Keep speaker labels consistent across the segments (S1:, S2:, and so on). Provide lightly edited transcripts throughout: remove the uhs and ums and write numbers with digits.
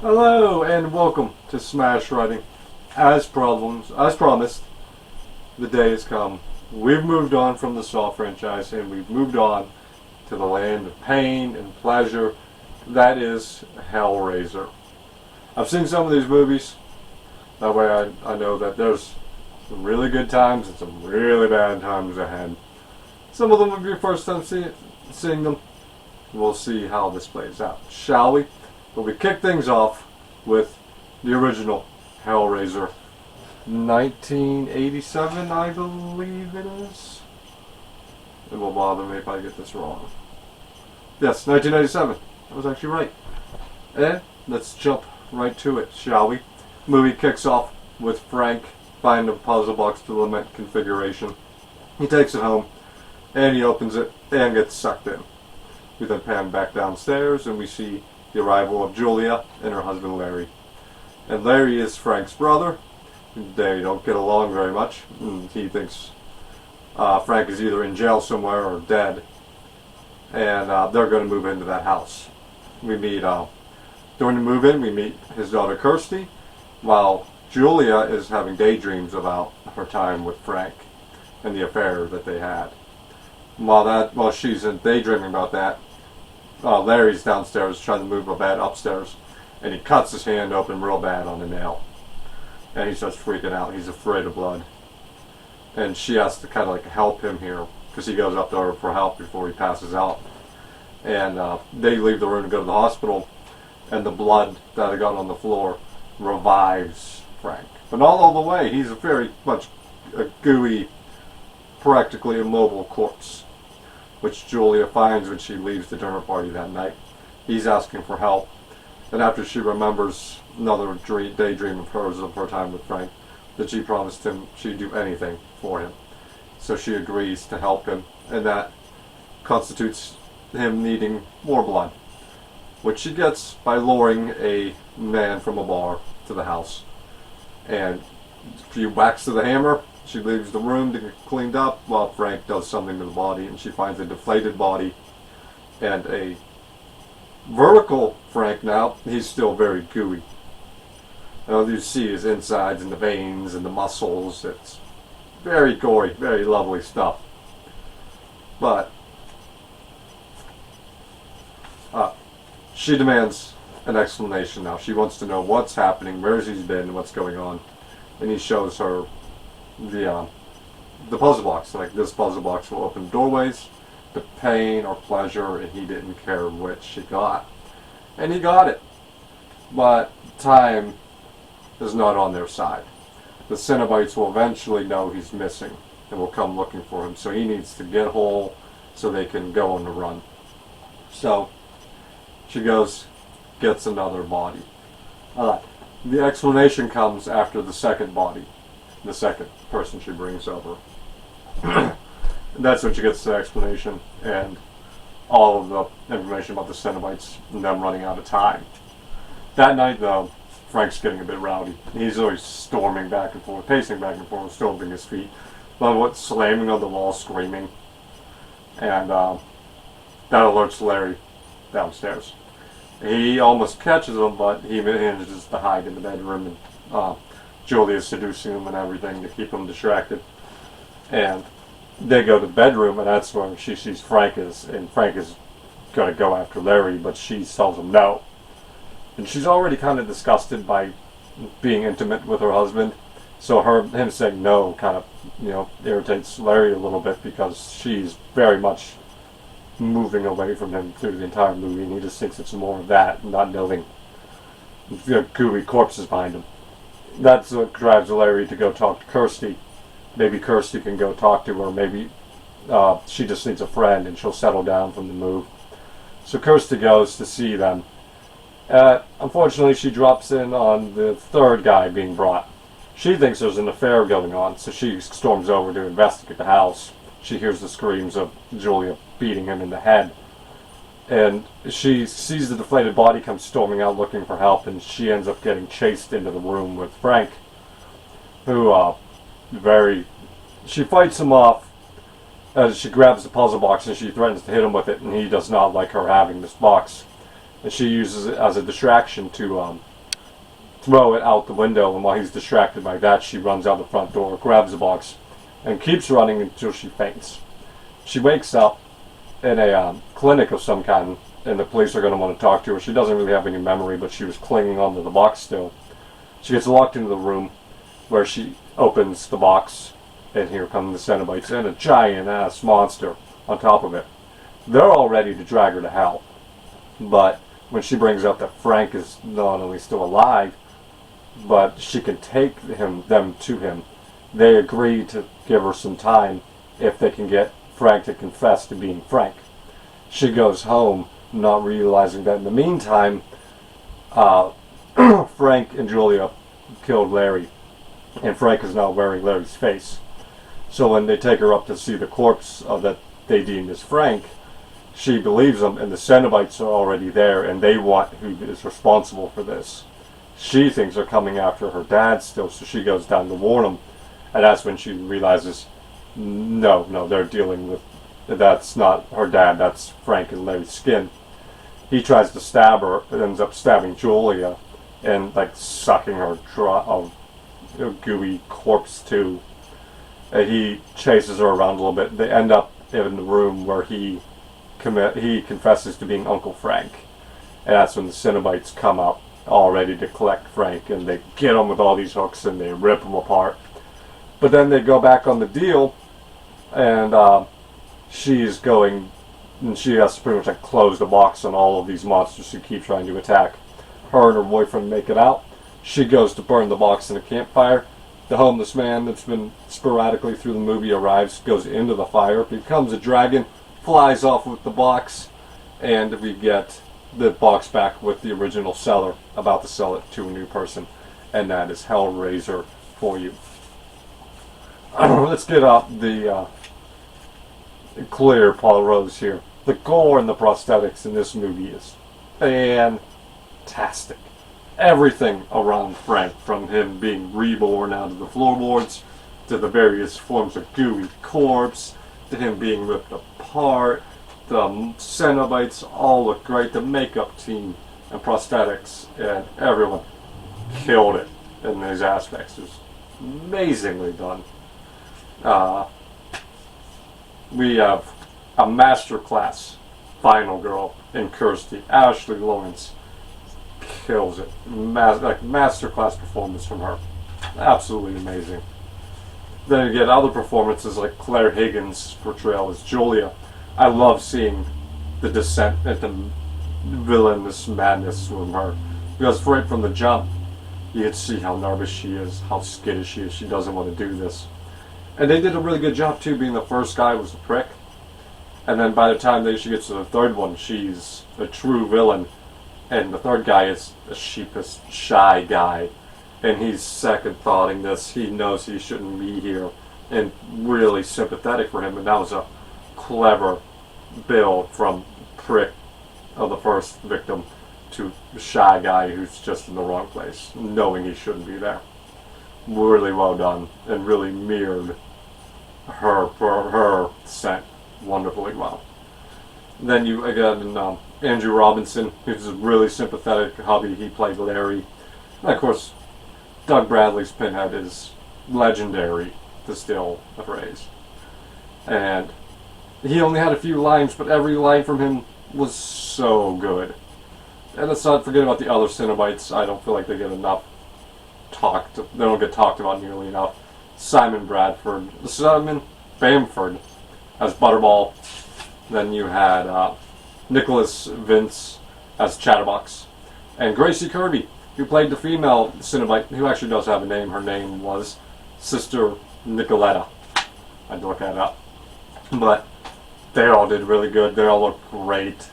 S1: Hello and welcome to Smash Writing. As promised, the day has come. We've moved on from the Saw franchise and we've moved on to the land of pain and pleasure. That is Hellraiser. I've seen some of these movies. That way I know that there's some really good times and some really bad times ahead. Some of them will be your first time seeing them. We'll see how this plays out, shall we? But we kick things off with the original Hellraiser, 1987, I believe it is. It will bother me if I get this wrong. Yes, 1987. I was actually right. And let's jump right to it, shall we? Movie kicks off with Frank finding a puzzle box to lament configuration. He takes it home and he opens it and gets sucked in. We then pan back downstairs and we see the arrival of Julia and her husband Larry. And Larry is Frank's brother. They don't get along very much. He thinks Frank is either in jail somewhere or dead. And they're going to move into that house. We meet, during the move-in, we meet his daughter Kirsty, while Julia is having daydreams about her time with Frank and the affair that they had. While she's daydreaming about that, Larry's downstairs trying to move a bed upstairs, and he cuts his hand open real bad on a nail. And he starts freaking out. He's afraid of blood. And she has to kind of like help him here, because he goes up to her for help before he passes out. And they leave the room to go to the hospital, and the blood that had got on the floor revives Frank. But not all the way. He's very much a gooey, practically immobile corpse, which Julia finds when she leaves the dinner party that night. He's asking for help, and after she remembers another daydream of hers of her time with Frank, that she promised him she'd do anything for him. So she agrees to help him, and that constitutes him needing more blood, which she gets by luring a man from a bar to the house. And she whacks to the hammer. She leaves the room to get cleaned up while Frank does something to the body, and she finds a deflated body and a vertical Frank now. He's still very gooey. And all you see his insides and the veins and the muscles. It's very gory, very lovely stuff. But she demands an explanation now. She wants to know what's happening, where he's been, what's going on. And he shows her the puzzle box. Like, this puzzle box will open doorways to pain or pleasure, and he didn't care which he got. And he got it. But time is not on their side. The Cenobites will eventually know he's missing and will come looking for him. So he needs to get whole so they can go on the run. So she goes, gets another body. The explanation comes after the second body. The second person she brings over. And that's when she gets the explanation and all of the information about the Cenobites and them running out of time. That night, though, Frank's getting a bit rowdy. He's always storming back and forth, pacing back and forth, stomping his feet, slamming on the wall, screaming. And that alerts Larry downstairs. He almost catches him, but he manages to hide in the bedroom, and Julia's seducing him and everything to keep him distracted. And they go to the bedroom, and that's where she sees Frank is, and Frank is going to go after Larry, but she tells him no. And she's already kind of disgusted by being intimate with her husband, so him saying no kind of, irritates Larry a little bit, because she's very much moving away from him through the entire movie, and he just thinks it's more of that, not knowing the gooey corpses behind him. That's what drives Larry to go talk to Kirsty. Maybe Kirsty can go talk to her. Maybe she just needs a friend and she'll settle down from the move. So Kirsty goes to see them. Unfortunately, she drops in on the third guy being brought. She thinks there's an affair going on, so she storms over to investigate the house. She hears the screams of Julia beating him in the head. And she sees the deflated body come storming out looking for help, and she ends up getting chased into the room with Frank, who she fights him off as she grabs the puzzle box and she threatens to hit him with it, and he does not like her having this box. And she uses it as a distraction to throw it out the window, and while he's distracted by that, she runs out the front door, grabs the box, and keeps running until she faints. She wakes up in a clinic of some kind, and the police are going to want to talk to her. She doesn't really have any memory, but she was clinging onto the box still. She gets locked into the room, where she opens the box, and here come the Cenobites and a giant-ass monster on top of it. They're all ready to drag her to hell, but when she brings up that Frank is not only still alive, but she can take them to him, they agree to give her some time if they can get Frank to confess to being Frank. She goes home, not realizing that in the meantime, Frank and Julia killed Larry, and Frank is now wearing Larry's face. So when they take her up to see the corpse of that they deemed as Frank, she believes them, and the Cenobites are already there, and they want who is responsible for this. She thinks they're coming after her dad still, so she goes down to warn them, and that's when she realizes, no, they're dealing with, that's not her dad, that's Frank and Larry's skin. He tries to stab her, and ends up stabbing Julia, and like sucking her gooey corpse too. And he chases her around a little bit. They end up in the room where he confesses to being Uncle Frank, and that's when the Cenobites come up, all ready to collect Frank, and they get him with all these hooks and they rip him apart. But then they go back on the deal, and she's going, and she has to pretty much like close the box on all of these monsters who keep trying to attack. Her and her boyfriend make it out. She goes to burn the box in a campfire. The homeless man that's been sporadically through the movie arrives, goes into the fire, becomes a dragon, flies off with the box, and we get the box back with the original seller, about to sell it to a new person, and that is Hellraiser for you. Let's get up the clear Paul Rose here. The gore and the prosthetics in this movie is fantastic. Everything around Frank, from him being reborn out of the floorboards, to the various forms of gooey corpse, to him being ripped apart, the Cenobites all look great. The makeup team and prosthetics and everyone killed it in these aspects. It was amazingly done. We have a masterclass final girl in Kirsty. Ashley Lawrence kills it. Masterclass performance from her. Absolutely amazing. Then you get other performances like Claire Higgins' portrayal as Julia. I love seeing the descent into villainous madness from her, because right from the jump you can see how nervous she is, how skittish she is. She doesn't want to do this, and they did a really good job too. Being the first guy was a prick, and then by the time she gets to the third one, she's a true villain, and the third guy is a sheepish, shy guy, and he's second thoughting this. He knows he shouldn't be here, and really sympathetic for him. And that was a clever build from prick of the first victim to the shy guy who's just in the wrong place, knowing he shouldn't be there. Really well done, and really mirrored her scent wonderfully well. Then you again, Andrew Robinson, who's a really sympathetic hubby. He played Larry. And of course, Doug Bradley's Pinhead is legendary, to steal a phrase. And he only had a few lines, but every line from him was so good. And let's not forget about the other Cenobites. I don't feel like they get enough they don't get talked about nearly enough. Simon Bamford as Butterball. Then you had Nicholas Vince as Chatterbox. And Gracie Kirby, who played the female Cenobite, who actually does have a name. Her name was Sister Nicoletta. I had to look that up. But they all did really good. They all looked great.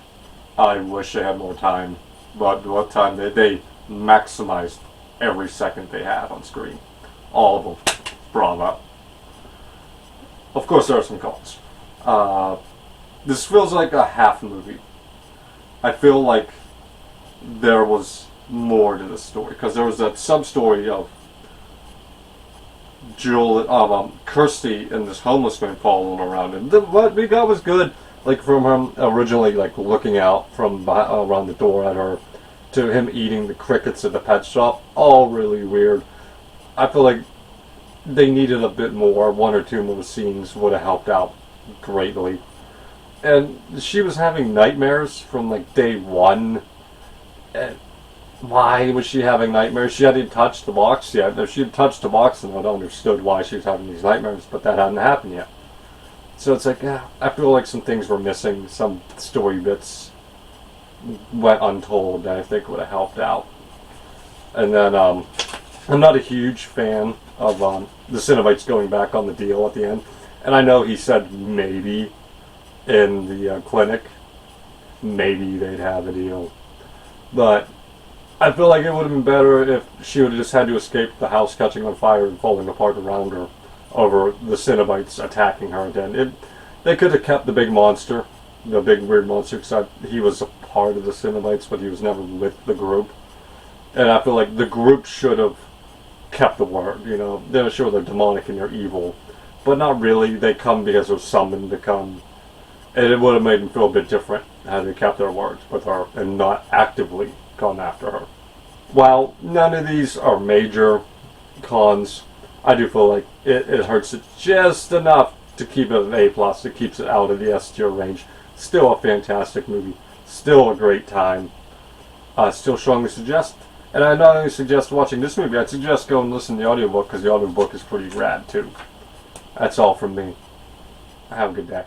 S1: I wish they had more time. But what time they maximized every second they had on screen. All of them. Bravo. Of course there are some cons. This feels like a half movie. I feel like there was more to the story, because there was that sub-story of Kirsty and this homeless man following around, and what we got was good. Like from him originally, like looking out from around the door at her, to him eating the crickets at the pet shop, all really weird. I feel like they needed a bit more. One or two more scenes would have helped out greatly. And she was having nightmares from like day one. And why was she having nightmares? She hadn't touched the box yet. If she had touched the box, then I'd understood why she was having these nightmares, but that hadn't happened yet. So it's like, yeah, I feel like some things were missing. Some story bits went untold that I think would have helped out. And then, I'm not a huge fan of the Cenobites going back on the deal at the end. And I know he said maybe in the clinic, maybe they'd have a deal. But I feel like it would have been better if she would have just had to escape the house catching on fire and falling apart around her over the Cenobites attacking her again. They could have kept the big monster, the big weird monster, except he was a part of the Cenobites, but he was never with the group. And I feel like the group should have kept the word, you know. They're sure they're demonic and they're evil, but not really. They come because they're summoned to come. And it would have made them feel a bit different had they kept their words with her and not actively gone after her. While none of these are major cons, I do feel like it hurts it just enough to keep it an A+. It keeps it out of the S tier range. Still a fantastic movie. Still a great time. Still strongly suggest. And I not only suggest watching this movie, I'd suggest go and listen to the audiobook because the audiobook is pretty rad too. That's all from me. Have a good day.